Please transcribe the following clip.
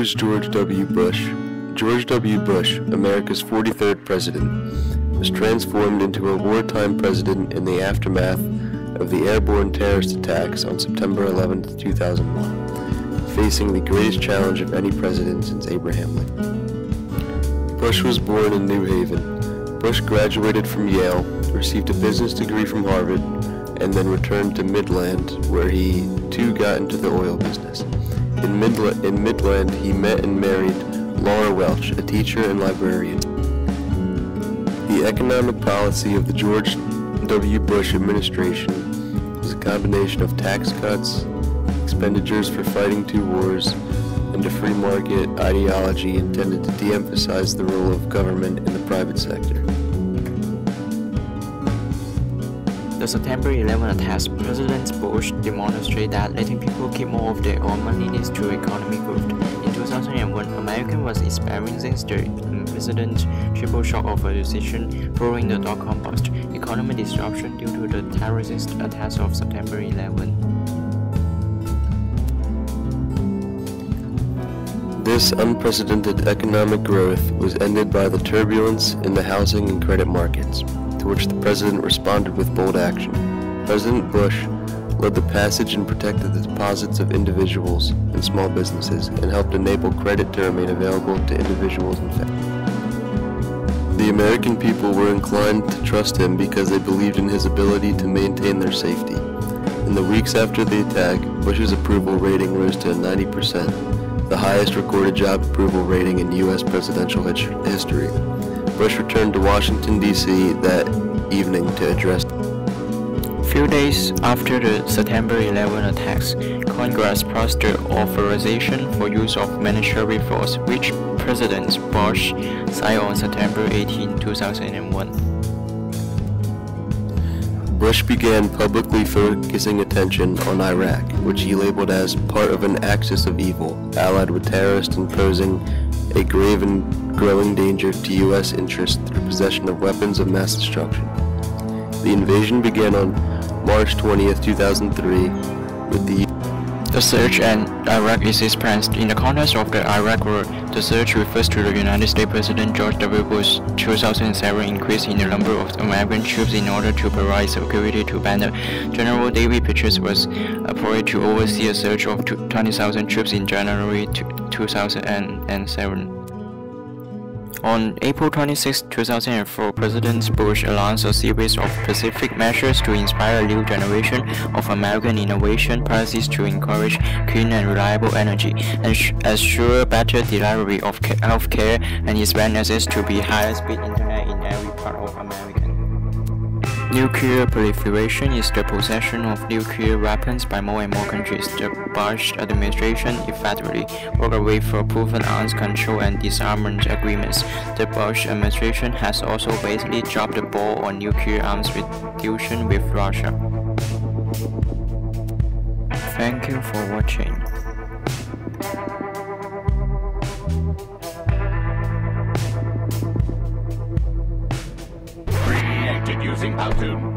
is George W. Bush? George W. Bush, America's 43rd president, was transformed into a wartime president in the aftermath of the airborne terrorist attacks on September 11, 2001, facing the greatest challenge of any president since Abraham Lincoln. Bush was born in New Haven. Bush graduated from Yale, received a business degree from Harvard, and then returned to Midland, where he too got into the oil business. In Midland, he met and married Laura Welch, a teacher and librarian. The economic policy of the George W. Bush administration was a combination of tax cuts, expenditures for fighting two wars, and a free market ideology intended to de-emphasize the role of government in the private sector. The September 11 attacks, President Bush demonstrated that letting people keep more of their own money leads to economic growth. In 2001, America was experiencing the unprecedented triple shock of a recession following the dot-com bust, economic disruption due to the terrorist attacks of September 11. This unprecedented economic growth was ended by the turbulence in the housing and credit markets, to which the president responded with bold action. President Bush led the passage and protected the deposits of individuals and small businesses and helped enable credit to remain available to individuals and families. The American people were inclined to trust him because they believed in his ability to maintain their safety. In the weeks after the attack, Bush's approval rating rose to 90%, the highest recorded job approval rating in U.S. presidential history. Bush returned to Washington, D.C. that evening to address. Few days after the September 11 attacks, Congress passed the authorization for use of military force, which President Bush signed on September 18, 2001. Bush began publicly focusing attention on Iraq, which he labeled as part of an axis of evil, allied with terrorists and posing a grave and growing danger to U.S. interests through possession of weapons of mass destruction. The invasion began on March 20, 2003, with the surge and Iraq ISIS plans. In the context of the Iraq War, the surge refers to the United States President George W. Bush's 2007 increase in the number of American troops in order to provide security to Banner. General David Petraeus was appointed to oversee a surge of 20,000 troops in January 2007. On April 26, 2004, President Bush announced a series of specific measures to inspire a new generation of American innovation policies to encourage clean and reliable energy, assure better delivery of health care, and expand access to the high-speed internet in every part of America. Nuclear proliferation is the possession of nuclear weapons by more and more countries. The Bush administration effectively worked away for proven arms control and disarmament agreements. The Bush administration has also basically dropped the ball on nuclear arms reduction with Russia. Thank you for watching. Using Powtoon.